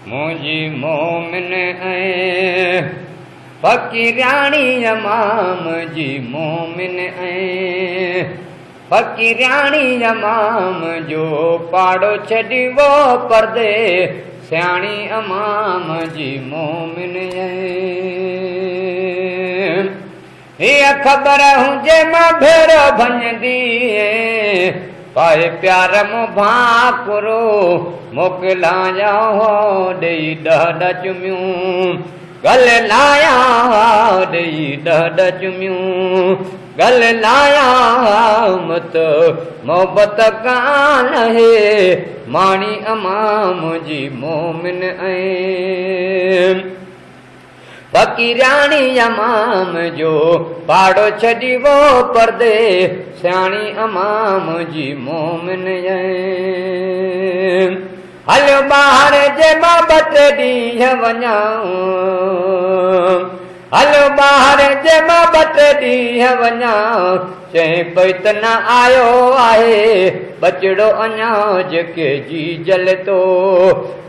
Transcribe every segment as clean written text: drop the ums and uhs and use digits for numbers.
मुझी मोमिन ऐं फ़क़ीराणी इमाम जी मोमिन ऐं फ़क़ीराणी इमाम जो पाड़ो छॾी वो पर्दे सियाणी इमाम जी मोमिन ऐं हीअ ख़बर हुजे मां भेरो भञंदी पाए प्यार मो भाकुरो मोकिलाया हो ॾेई ॾह चुमियूं गल लाया ॾेई ॾह चुमियूं गल लाया मत मोहबत कान है माणी इमाम जी मोमिन ऐं फ़क़ीराणी इमाम जो पाड़ो छॾी वो पर्दे सियाणी इमाम जी मोमिन ऐं हलियो ॿाहिर जे मां ॿ टे ॾींहं वञां हलियो ॿाहिर जे मां ॿ टे ॾींहं वञां चई पई त न आयो आहे बचिड़ो अञा जेके जी जल तो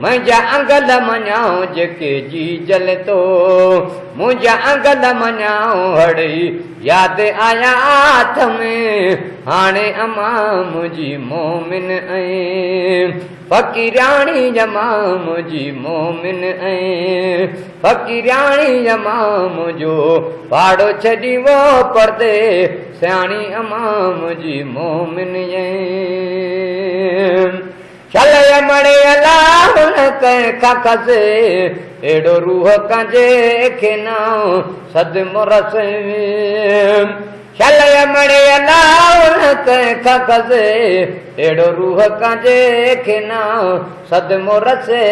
मुंहिंजा अंगल मञां जेके जी जल तो मुंहिंजा अंगल मञां हड़ई यादि आया हाथ में हाणे इमाम जी मोमिन ऐं फ़क़ीराणी इमाम जी मोमिन ऐं फ़क़ीराणी इमाम जो पाड़ो छॾी वो पर्दे सियाणी इमाम जी मोमिन ऐं चल मणे अलाह न कंहिंखां खसे एड़ो रूह कंहिंजे खे न सदमो रस चल मणे अलाह न कंहिंखां खसे एड़ो रूह कंहिंजे खे न सदमो रसे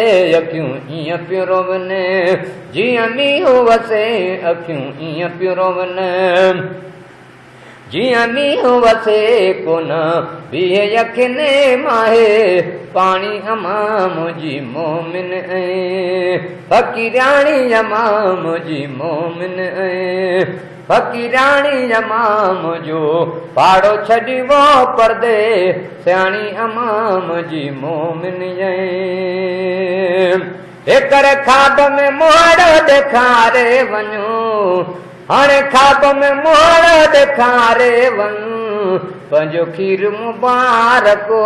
अखियूं ईअं पियो रोवनि जीअं मींहुं वसे अखियूं ईअं पियो रोवनि जियां मींहुं वसे कोन बीहे यखने माहे पाणी इमाम जी मोमिन ऐं फ़क़ीराणी इमाम जी मोमिन ऐं फ़क़ीराणी इमाम जो पाड़ो छॾी वो पर्दे सियाणी इमाम जी मोमिन ऐं एकर ख़्वाब में मोड़ ॾेखारे वञो हाणे ख़्वाब में मोड़ ॾेखारे वञ पंहिंजो खीर मुबारको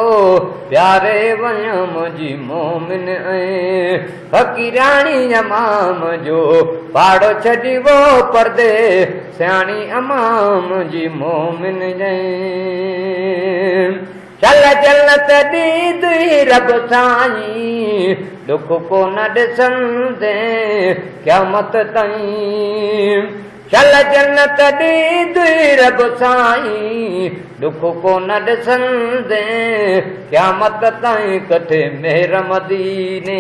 प्यारे वञ मुंहिंजी मोमिन ऐं फ़क़ीराणी इमाम जो पाड़ो छॾी वो पर्दे सियाणी इमाम जी मोमिन ऐं चल जन्नत ॾींदी रब साईं दुख कोन ॾिसंदे क़यामत ताईं चल जन्नत ॾींदी रब साईं दुख कोन ॾिसंदे क़यामत ताईं कठे मेहर मदीने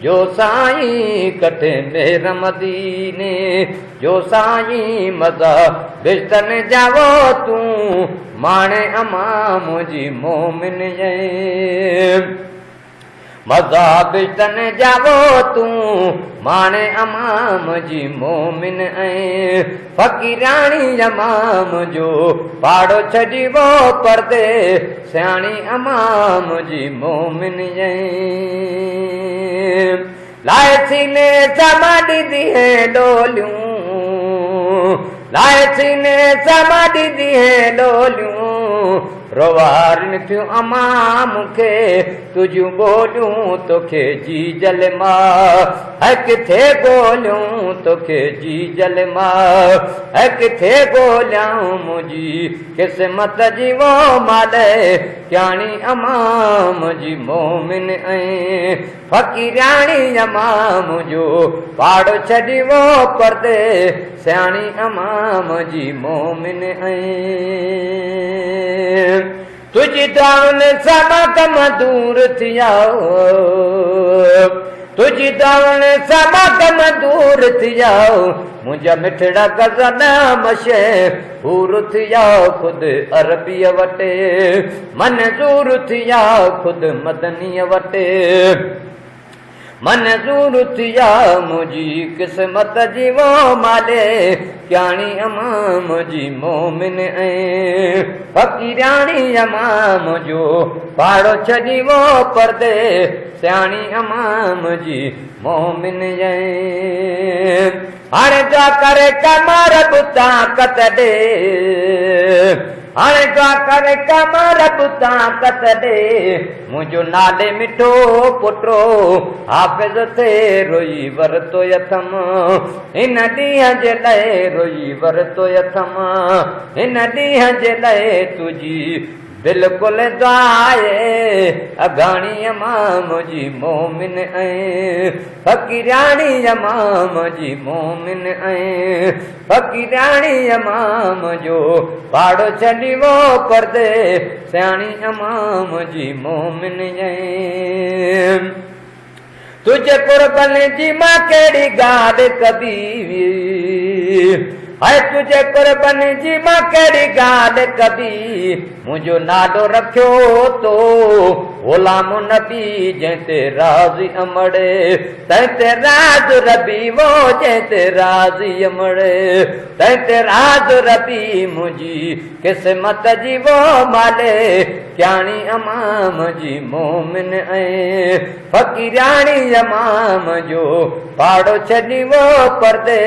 जो साईं कठे मेहर मदीने जो साईं मज़ा बिस्तन जावो तूं माणे इमाम जी मोमिन ऐं मज़ा बिस्तन जावो तूं माणे इमाम जी मोमिन ऐं फ़क़ीराणी इमाम जो पाड़ो छॾी वो पर्दे सियाणी इमाम जी मोमिन ऐं लाए सीने समा ॾींदी है डोलियूं लाए सीने समा ॾींदी है डोलियूं रोवारनि थियूं अमा मूंखे तुझियूं ॿोलियूं तोखे जी जल मां है किथे ॻोल्हियूं तोखे जी जल मां है किथे ॻोल्हियां मुंहिंजी क़िस्मत जी वो माल क्याणी इमाम जी मोमिन ऐं फ़क़ीराणी इमाम जो पाड़ो छॾी वो पर्दे सियाणी इमाम जी मोमिन ऐं तुझी दावन सां कम दूर थिया तुझी दावन सां कम दूर थिया मुंहिंजा मिठड़ा गज़ल मशहूर थिया ख़ुदि अरबीअ वटे मंज़ूर थिया ख़ुदि मदनीअ वटे मंज़ूर थिया मुझी क़िस्मत जी वो माले क्याणी अमाम जी मोमिन ऐं फ़क़ीराणी अमाम जो पाड़ो छॾी वो पर्दे सियाणी अमाम जी मोमिन ऐं हाणे दुआ करे कमर रब ताक़त ॾे हाणे दुआ करे कमर रब ताक़त ॾे मुंहिंजो नाले मिठो पुटो हाफ़िज़ थे रोई वरतो यथम हिन ॾींहं जे लाइ रोई वरतो यथम हिन ॾींहं जे लाइ तुंहिंजी बिल्कुलु दुआ आहे अघाणी अमाम जी मोमिन ऐं फ़क़ीराणी अमाम जी मोमिन ऐं फ़क़ीराणी अमाम जो पाड़ो छॾी वो पर्दे सियाणी अमाम जी मोमिन ऐं तुझे कुर्बन जी मां कहिड़ी ॻाल्हि कबी हाय तुझे कुर्बन जी मां कहिड़ी ॻाल्हि कबी मुंहिंजो नालो रखियो तो ग़ुलाम नबी जंहिं ते राज़ी अमड़े तंहिं ते राज़ रबी वो जंहिं ते राज़ी अमड़े तंहिं ते राज़ रबी मुंहिंजी क़िस्मत जी वो माले क्याणी अमाम जी मोमिन ऐं फ़क़ीराणी अमाम जो पाड़ो छॾी वो पर्दे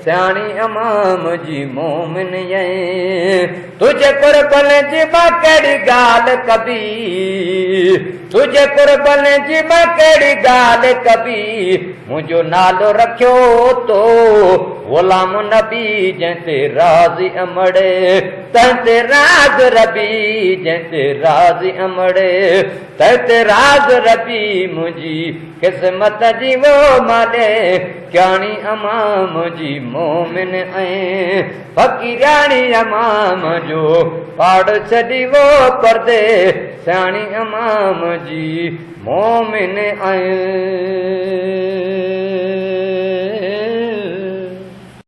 सियाणी अमाम जी मोमिन ऐं तुझे कुर्बन जी मां कहिड़ी ॻाल्हि कबी तुझे कुर्बन जी मां कहिड़ी ॻाल्हि कबी मुंहिंजो नालो रखियो तो ग़ुलाम नबी जंहिं ते राज़ी अमड़े तंहिं ते राज़ रबी जंहिं ते राज़ी अमड़े तंहिं ते राज़ रबी मुंहिंजी क़िस्मत जी वो माले क्याणी अमाम जी मोमिन ऐं फ़क़ीराणी अमाम जो पाड़ छॾी वो पर्दे सियाणी अमाम जी मोमिन ऐं